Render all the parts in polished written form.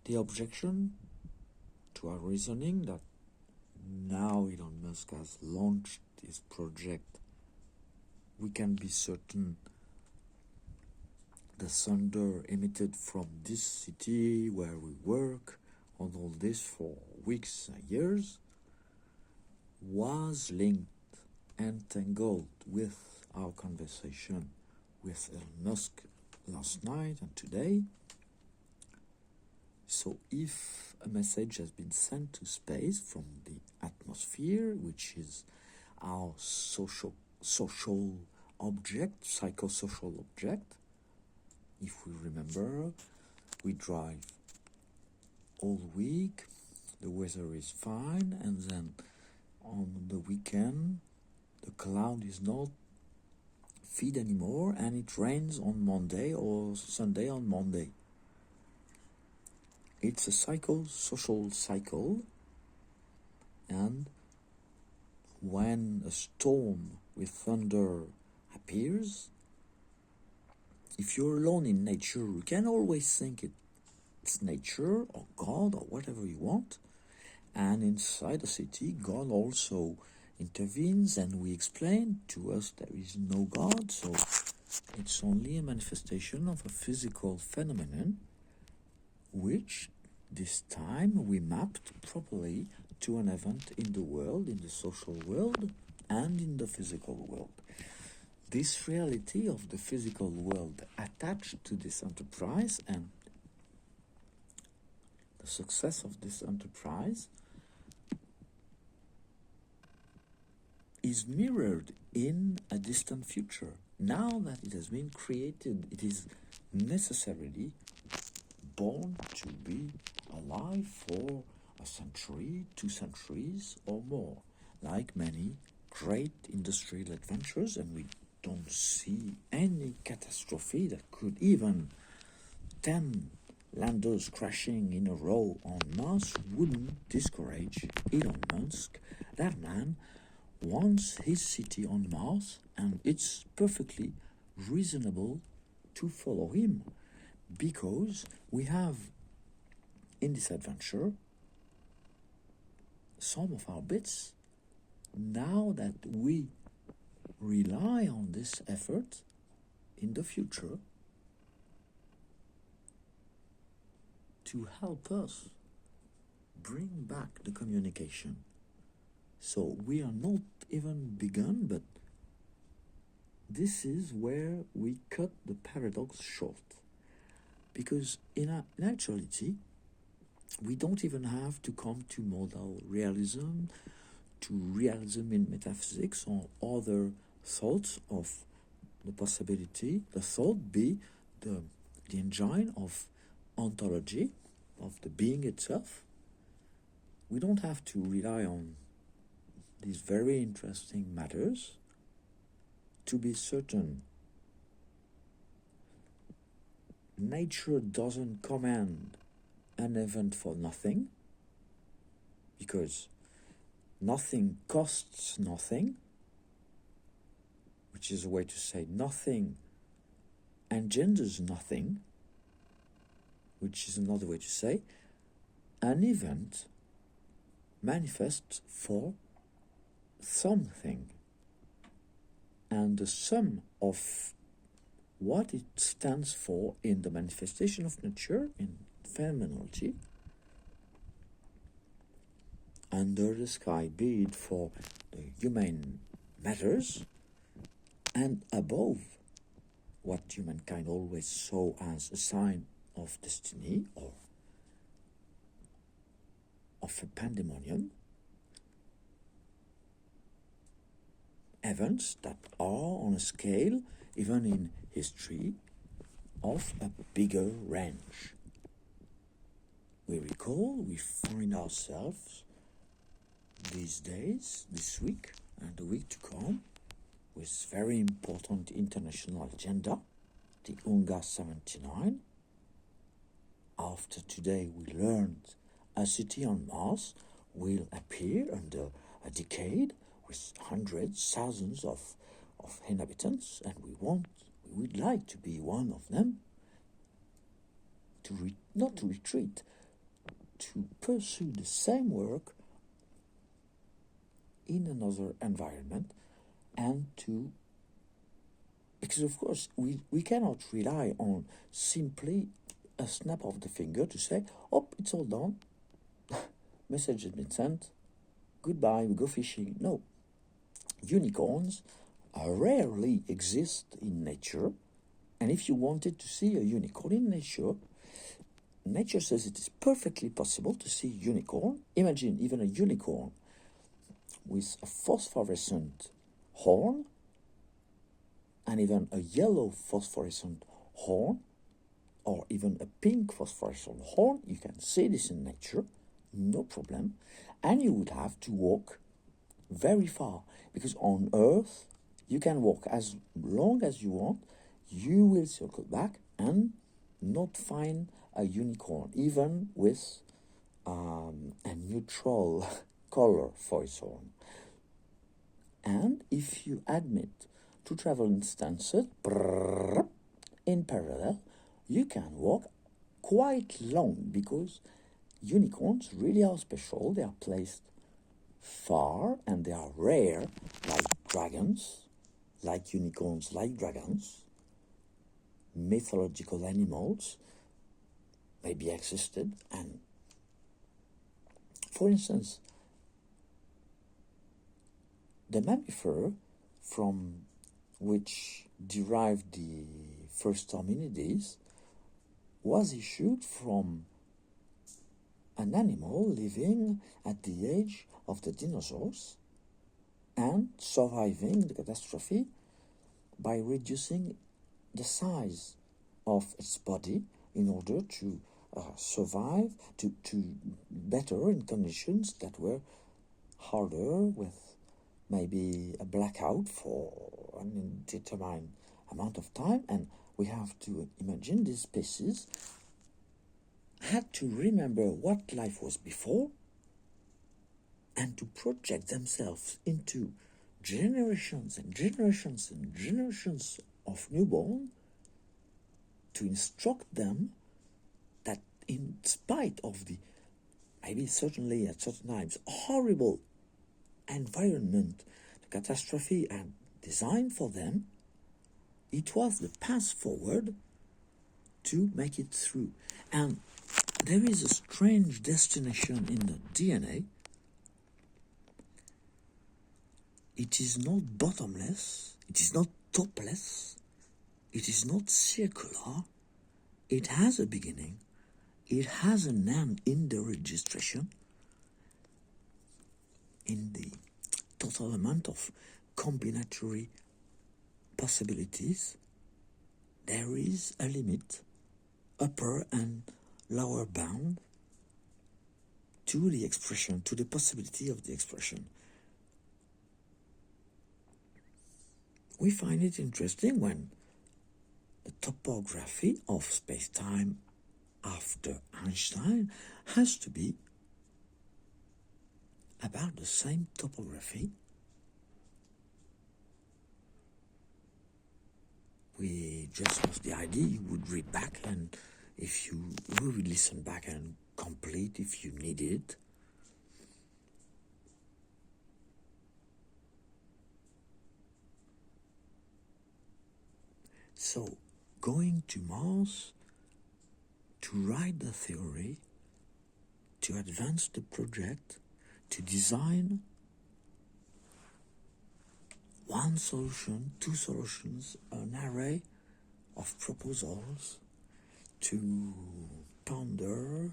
The objection to our reasoning that now Elon Musk has launched his project, we can be certain the thunder emitted from this city where we work on all this for weeks and years was linked, entangled with our conversation with Elon Musk last night and today. So if a message has been sent to space from the atmosphere, which is our social object, psychosocial object, if we remember, we drive all week, the weather is fine, and then on the weekend the cloud is not feed anymore and it rains on Monday or Sunday on Monday. It's a social cycle, and when a storm with thunder appears, if you're alone in nature, you can always think it's nature or God or whatever you want. And inside the city, God also intervenes, and we explain to us there is no God, so it's only a manifestation of a physical phenomenon, which this time we mapped properly to an event in the world, in the social world, and in the physical world. This reality of the physical world attached to this enterprise and the success of this enterprise is mirrored in a distant future. Now that it has been created, it is necessarily born to be alive for a century, 2 centuries or more, like many great industrial adventures, and we don't see any catastrophe that could even 10 landers crashing in a row on Mars wouldn't discourage Elon Musk. That man wants his city on Mars, and it's perfectly reasonable to follow him, because we have in this adventure some of our bits. Now that we rely on this effort in the future to help us bring back the communication. So we are not even begun, but this is where we cut the paradox short. Because in actuality, we don't even have to come to modal realism, to realism in metaphysics or other thoughts of the possibility. The thought be the engine of ontology, of the being itself. We don't have to rely on these very interesting matters to be certain. Nature doesn't command an event for nothing, because nothing costs nothing, which is a way to say nothing engenders nothing, which is another way to say an event manifests for something, and the sum of what it stands for in the manifestation of nature, in phenomenology, under the sky, be it for the human matters, and above what humankind always saw as a sign of destiny or of a pandemonium, events that are on a scale, even in history, of a bigger range. We recall, we find ourselves these days, this week, and the week to come, with very important international agenda, the UNGA 79. After today, we learned a city on Mars will appear under a decade with hundreds, thousands of inhabitants, and we would like to be one of them, not to retreat, to pursue the same work in another environment, and to, because of course we cannot rely on simply a snap of the finger to say, oh, it's all done, message has been sent, goodbye, we go fishing. No, unicorns rarely exist in nature, and if you wanted to see a unicorn in nature, nature says it is perfectly possible to see a unicorn. Imagine even a unicorn with a phosphorescent horn, and even a yellow phosphorescent horn, or even a pink phosphorescent horn. You can see this in nature, no problem. And you would have to walk very far, because on Earth you can walk as long as you want, you will circle back and not find a unicorn, even with a neutral color for its horn. And if you admit to travel instances in parallel, you can walk quite long, because unicorns really are special. They are placed far and they are rare, like dragons, like unicorns, like dragons. Mythological animals maybe existed, and for instance, the mammifer from which derived the first hominids was issued from an animal living at the age of the dinosaurs and surviving the catastrophe by reducing the size of its body in order to survive, to better in conditions that were harder, with maybe a blackout for an indeterminate amount of time. And we have to imagine these species had to remember what life was before and to project themselves into generations and generations and generations of newborn, to instruct them that in spite of the, maybe certainly at certain times, horrible environment, the catastrophe and designed for them, it was the path forward to make it through. And there is a strange destination in the DNA. It is not bottomless, it is not topless, it is not circular. It has a beginning, it has an end in the registration, in the total amount of combinatory possibilities. There is a limit, upper and lower bound, to the expression, to the possibility of the expression. We find it interesting when the topography of space-time after Einstein has to be about the same topography. We just lost the idea. You would read back, and if you would listen back and complete if you need it. So, going to Mars to write the theory, to advance the project, to design one solution, two solutions, an array of proposals, to ponder,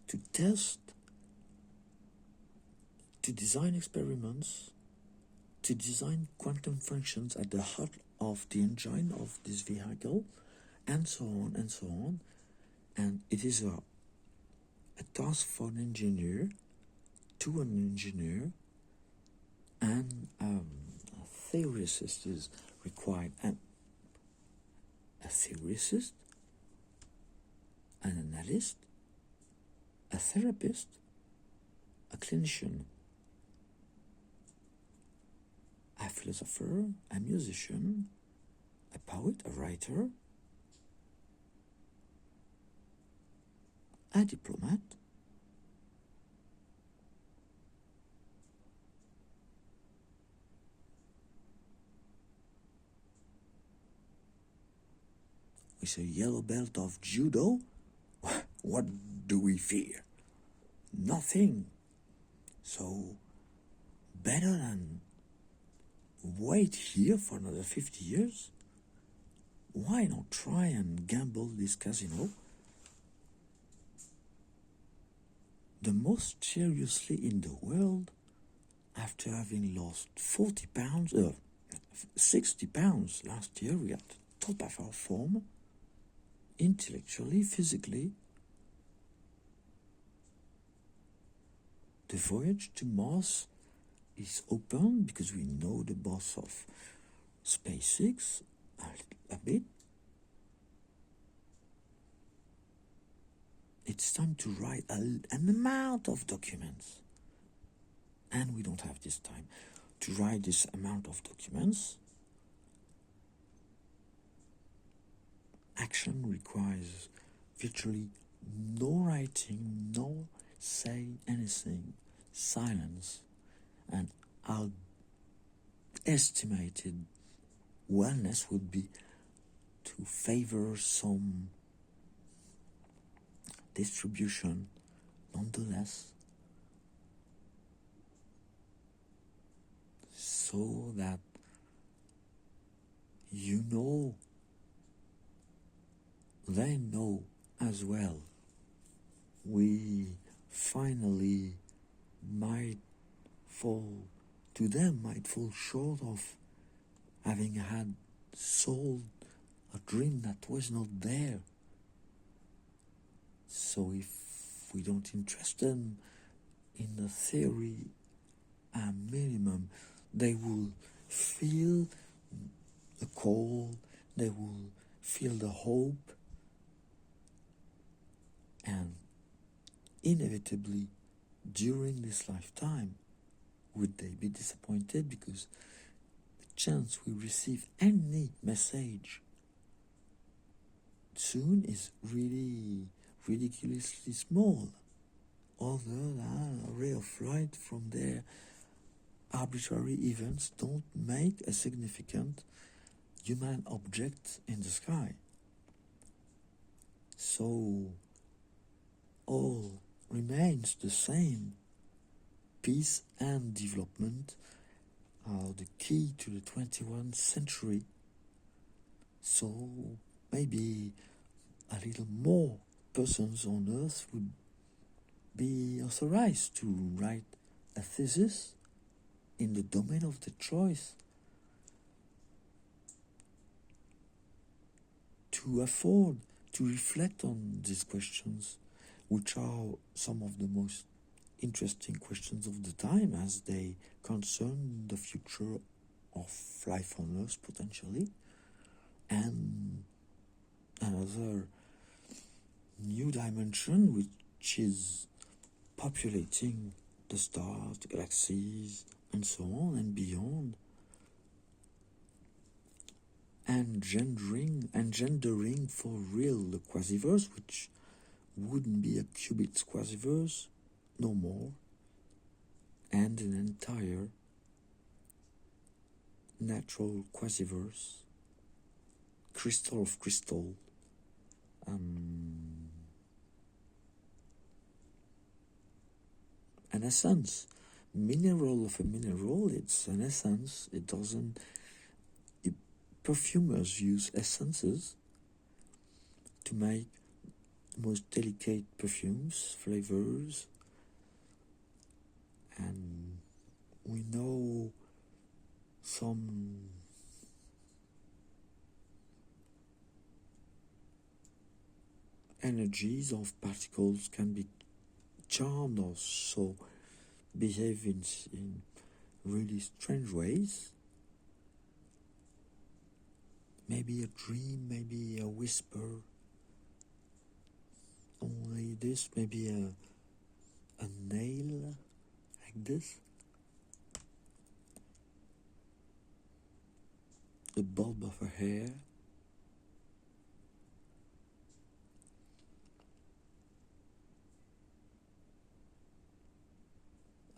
to test, to design experiments, to design quantum functions at the heart of the engine of this vehicle, and so on and so on. And it is a task for an engineer, to an engineer, and a theorist is required, and a theorist, an analyst, a therapist, a clinician, a philosopher, a musician, a poet, a writer, a diplomat, with a yellow belt of judo, what do we fear? Nothing. So, better than wait here for another 50 years? Why not try and gamble this casino? The most seriously in the world, after having lost 40 pounds, 60 pounds last year, we are at the top of our form, intellectually, physically. The voyage to Mars is open because we know the boss of SpaceX a bit. It's time to write an amount of documents. And we don't have this time to write this amount of documents. Action requires virtually no writing, no saying anything, silence, and our estimated wellness would be to favor some distribution nonetheless, so that you know, they know as well. We finally might fall short of having had sold a dream that was not there. So if we don't interest them in the theory, at minimum, they will feel the call, they will feel the hope, and inevitably, during this lifetime, would they be disappointed because the chance we receive any message soon is really ridiculously small, other than a ray of light from their arbitrary events don't make a significant human object in the sky. So all remains the same. Peace and development are the key to the 21st century. So maybe a little more persons on Earth would be authorized to write a thesis in the domain of their choice, to afford to reflect on these questions, which are some of the most interesting questions of the time, as they concern the future of life on Earth potentially, and another new dimension which is populating the stars, the galaxies, and so on and beyond, and engendering for real the quasiverse, which wouldn't be a qubit quasiverse no more, and an entire natural quasiverse, crystal of crystal, an essence, mineral of a mineral. It's an essence. It doesn't. Perfumers use essences to make the most delicate perfumes, flavors, and we know some energies of particles can be charmed or so behave in really strange ways. Maybe a dream, maybe a whisper, only this, maybe a nail like this, the bulb of her hair,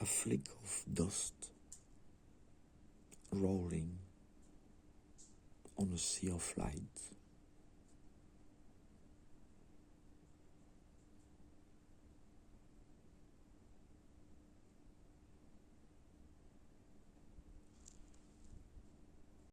a flick of dust rolling on a sea of light.